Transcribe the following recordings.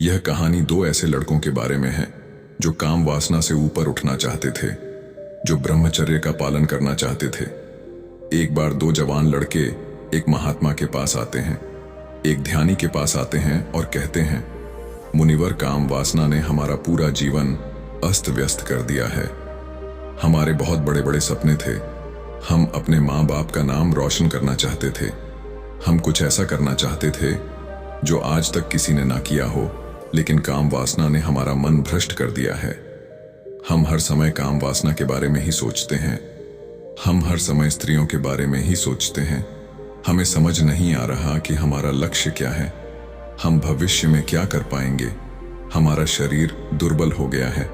यह कहानी दो ऐसे लड़कों के बारे में है जो काम वासना से ऊपर उठना चाहते थे, जो ब्रह्मचर्य का पालन करना चाहते थे। एक बार दो जवान लड़के एक महात्मा के पास आते हैं, एक ध्यानी के पास आते हैं और कहते हैं, मुनिवर, काम वासना ने हमारा पूरा जीवन अस्त व्यस्त कर दिया है। हमारे बहुत बड़े बड़े सपने थे। हम अपने माँ बाप का नाम रोशन करना चाहते थे। हम कुछ ऐसा करना चाहते थे जो आज तक किसी ने ना किया हो, लेकिन काम वासना ने हमारा मन भ्रष्ट कर दिया है। हम हर समय काम वासना के बारे में ही सोचते हैं। हम हर समय स्त्रियों के बारे में ही सोचते हैं। हमें समझ नहीं आ रहा कि हमारा लक्ष्य क्या है, हम भविष्य में क्या कर पाएंगे। हमारा शरीर दुर्बल हो गया है,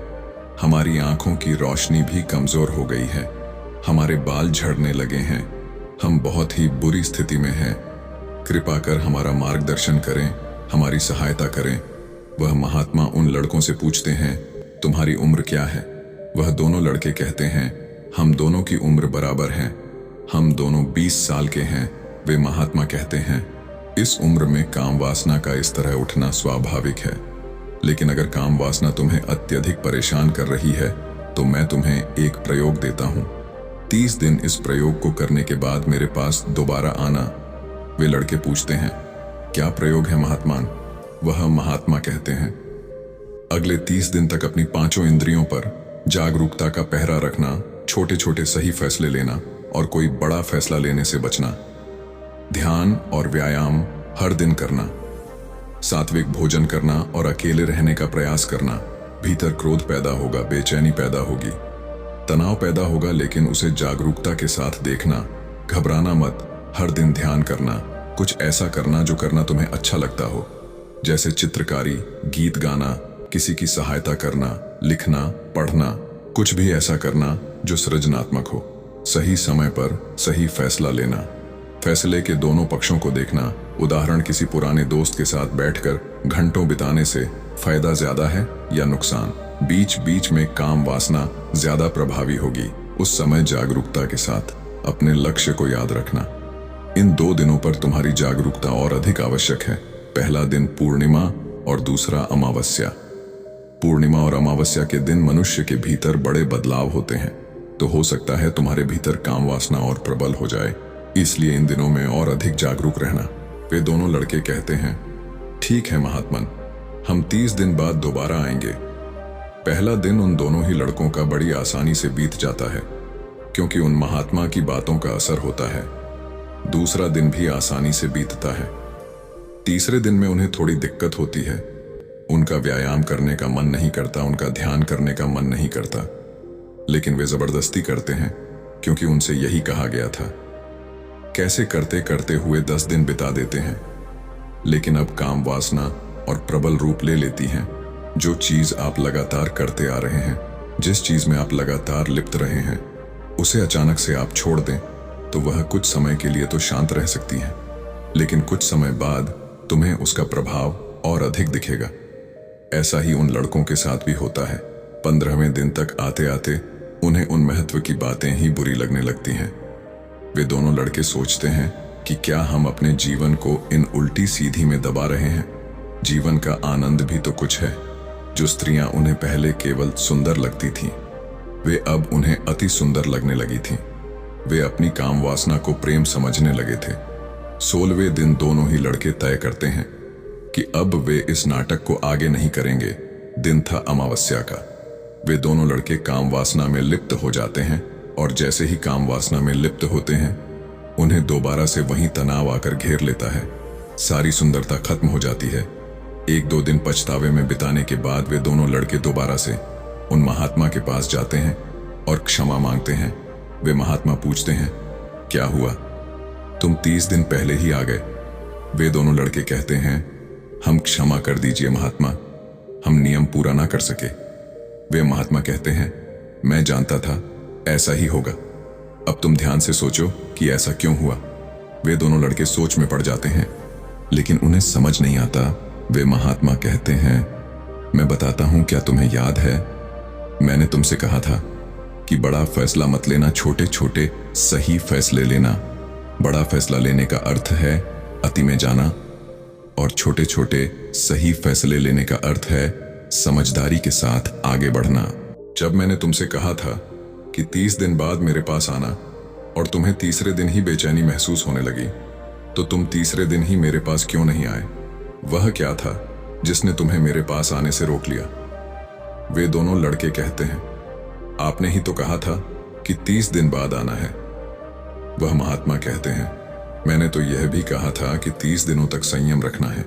हमारी आंखों की रोशनी भी कमजोर हो गई है, हमारे बाल झड़ने लगे हैं, हम बहुत ही बुरी स्थिति में हैं। कृपा कर हमारा मार्गदर्शन करें, हमारी सहायता करें। वह महात्मा उन लड़कों से पूछते हैं, तुम्हारी उम्र क्या है? वह दोनों लड़के कहते हैं, हम दोनों की उम्र बराबर है, हम दोनों 20 साल के हैं। वे महात्मा कहते हैं, इस उम्र में काम वासना का इस तरह उठना स्वाभाविक है, लेकिन अगर काम वासना तुम्हें अत्यधिक परेशान कर रही है तो मैं तुम्हें एक प्रयोग देता हूं। 30 दिन इस प्रयोग को करने के बाद मेरे पास दोबारा आना। वे लड़के पूछते हैं, क्या प्रयोग है महात्मान? वह महात्मा कहते हैं, अगले 30 दिन तक अपनी पांचों इंद्रियों पर जागरूकता का पहरा रखना, छोटे छोटे सही फैसले लेना और कोई बड़ा फैसला लेने से बचना। ध्यान और व्यायाम हर दिन करना, सात्विक भोजन करना और अकेले रहने का प्रयास करना। भीतर क्रोध पैदा होगा, बेचैनी पैदा होगी, तनाव पैदा होगा, लेकिन उसे जागरूकता के साथ देखना। घबराना मत। हर दिन ध्यान करना, कुछ ऐसा करना जो करना तुम्हें अच्छा लगता हो, जैसे चित्रकारी, गीत गाना, किसी की सहायता करना, लिखना, पढ़ना, कुछ भी ऐसा करना जो सृजनात्मक हो। सही समय पर सही फैसला लेना, फैसले के दोनों पक्षों को देखना। उदाहरण, किसी पुराने दोस्त के साथ बैठकर घंटों बिताने से फायदा ज्यादा है या नुकसान? बीच बीच में काम वासना ज्यादा प्रभावी होगी। उस समय जागरूकता के साथ अपने लक्ष्य को याद रखना। इन 2 दिनों पर तुम्हारी जागरूकता और अधिक आवश्यक है। पहला दिन पूर्णिमा और दूसरा अमावस्या। पूर्णिमा और अमावस्या के दिन मनुष्य के भीतर बड़े बदलाव होते हैं, तो हो सकता है तुम्हारे भीतर काम वासना और प्रबल हो जाए। इसलिए इन दिनों में और अधिक जागरूक रहना। वे दोनों लड़के कहते हैं, ठीक है महात्मन, हम 30 दिन बाद दोबारा आएंगे। पहला दिन उन दोनों ही लड़कों का बड़ी आसानी से बीत जाता है, क्योंकि उन महात्मा की बातों का असर होता है। दूसरा दिन भी आसानी से बीतता है। तीसरे दिन में उन्हें थोड़ी दिक्कत होती है। उनका व्यायाम करने का मन नहीं करता, उनका ध्यान करने का मन नहीं करता, लेकिन वे जबरदस्ती करते हैं, क्योंकि उनसे यही कहा गया था। कैसे करते करते हुए 10 दिन बिता देते हैं, लेकिन अब काम वासना और प्रबल रूप ले लेती हैं। जो चीज आप लगातार करते आ रहे हैं, जिस चीज में आप लगातार लिप्त रहे हैं, उसे अचानक से आप छोड़ दें तो वह कुछ समय के लिए तो शांत रह सकती है, लेकिन कुछ समय बाद तुम्हें उसका प्रभाव और अधिक दिखेगा। ऐसा ही उन लड़कों के साथ भी होता है। 15वें दिन तक आते आते उन्हें उन महत्व की बातें ही बुरी लगने लगती हैं। वे दोनों लड़के सोचते हैं कि क्या हम अपने जीवन को इन उल्टी सीधी में दबा रहे हैं? जीवन का आनंद भी तो कुछ है। जो स्त्रियां उन्हें पहले केवल सुंदर लगती थीं, वे अब उन्हें अति सुंदर लगने लगी थीं। वे अपनी काम वासना को प्रेम समझने लगे थे। 16वें दिन दोनों ही लड़के तय करते हैं कि अब वे इस नाटक को आगे नहीं करेंगे। दिन था अमावस्या का। वे दोनों लड़के काम वासना में लिप्त हो जाते हैं, और जैसे ही काम वासना में लिप्त होते हैं, उन्हें दोबारा से वही तनाव आकर घेर लेता है। सारी सुंदरता खत्म हो जाती है। 1-2 दिन पछतावे में बिताने के बाद वे दोनों लड़के दोबारा से उन महात्मा के पास जाते हैं और क्षमा मांगते हैं। वे महात्मा पूछते हैं, क्या हुआ? तुम 30 दिन पहले ही आ गए। वे दोनों लड़के कहते हैं, हम क्षमा कर दीजिए महात्मा, हम नियम पूरा ना कर सके। वे महात्मा कहते हैं, मैं जानता था ऐसा ही होगा। अब तुम ध्यान से सोचो कि ऐसा क्यों हुआ। वे दोनों लड़के सोच में पड़ जाते हैं, लेकिन उन्हें समझ नहीं आता। वे महात्मा कहते हैं, मैं बताता हूं, क्या तुम्हें याद है मैंने तुमसे कहा था कि बड़ा फैसला मत लेना, छोटे छोटे सही फैसले लेना। बड़ा फैसला लेने का अर्थ है अति में जाना और छोटे छोटे सही फैसले लेने का अर्थ है समझदारी के साथ आगे बढ़ना। जब मैंने तुमसे कहा था कि 30 दिन बाद मेरे पास आना और तुम्हें तीसरे दिन ही बेचैनी महसूस होने लगी, तो तुम तीसरे दिन ही मेरे पास क्यों नहीं आए? वह क्या था जिसने तुम्हें मेरे पास आने से रोक लिया? वे दोनों लड़के कहते हैं, आपने ही तो कहा था कि 30 दिन बाद आना है। वह महात्मा कहते हैं, मैंने तो यह भी कहा था कि 30 दिनों तक संयम रखना है।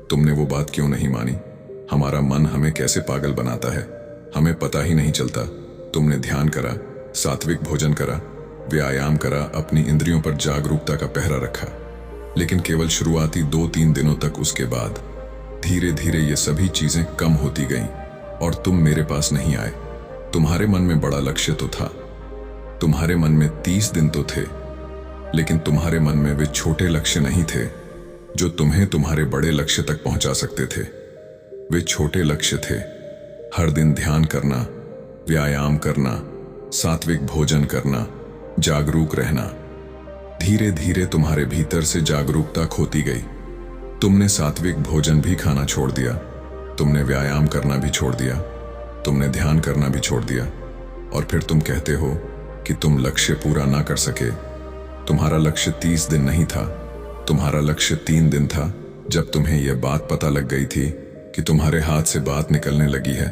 तुमने वो बात क्यों नहीं मानी? हमारा मन हमें कैसे पागल बनाता है, हमें पता ही नहीं चलता। तुमने ध्यान करा, सात्विक भोजन करा, व्यायाम करा, अपनी इंद्रियों पर जागरूकता का पहरा रखा, लेकिन केवल शुरुआती 2-3 दिनों तक। उसके बाद धीरे धीरे ये सभी चीजें कम होती गईं और तुम मेरे पास नहीं आए। तुम्हारे मन में बड़ा लक्ष्य तो था, तुम्हारे मन में 30 दिन तो थे, लेकिन तुम्हारे मन में वे छोटे लक्ष्य नहीं थे जो तुम्हें तुम्हारे बड़े लक्ष्य तक पहुंचा सकते थे। वे छोटे लक्ष्य थे, हर दिन ध्यान करना, व्यायाम करना, सात्विक भोजन करना, जागरूक रहना। धीरे धीरे तुम्हारे भीतर से जागरूकता खोती गई। तुमने सात्विक भोजन भी खाना छोड़ दिया, तुमने व्यायाम करना भी छोड़ दिया, तुमने ध्यान करना भी छोड़ दिया, और फिर तुम कहते हो कि तुम लक्ष्य पूरा ना कर सके। तुम्हारा लक्ष्य 30 दिन नहीं था, तुम्हारा लक्ष्य 3 दिन था। जब तुम्हें यह बात पता लग गई थी कि तुम्हारे हाथ से बात निकलने लगी है,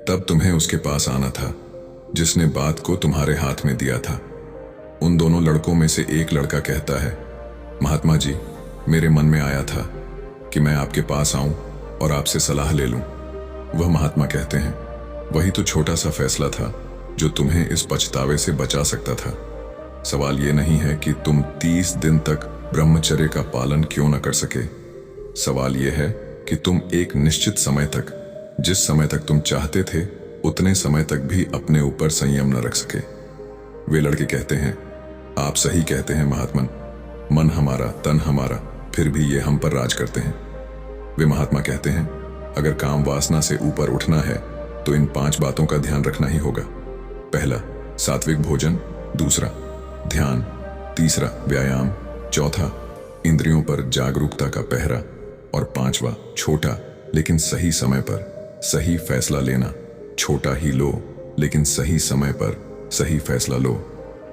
तब तुम्हें उसके पास आना था जिसने बात को तुम्हारे हाथ में दिया था। उन दोनों लड़कों में से एक लड़का कहता है, महात्मा जी, मेरे मन में आया था कि मैं आपके पास आऊं और आपसे सलाह ले लूं। वह महात्मा कहते हैं, वही तो छोटा सा फैसला था जो तुम्हें इस पछतावे से बचा सकता था। सवाल यह नहीं है कि तुम 30 दिन तक ब्रह्मचर्य का पालन क्यों न कर सके। सवाल यह है कि तुम एक निश्चित समय तक, जिस समय तक तुम चाहते थे, उतने समय तक भी अपने ऊपर संयम न रख सके। वे लड़के कहते हैं, आप सही कहते हैं महात्मन, मन हमारा, तन हमारा, फिर भी ये हम पर राज करते हैं। वे महात्मा कहते हैं, अगर काम वासना से ऊपर उठना है तो इन 5 बातों का ध्यान रखना ही होगा। पहला, सात्विक भोजन। दूसरा, ध्यान। तीसरा, व्यायाम। चौथा, इंद्रियों पर जागरूकता का पहरा। और 5वां, छोटा लेकिन सही समय पर सही फैसला लेना। छोटा ही लो, लेकिन सही समय पर सही फैसला लो।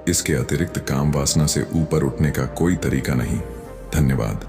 इसके अतिरिक्त काम वासना से ऊपर उठने का कोई तरीका नहीं। धन्यवाद।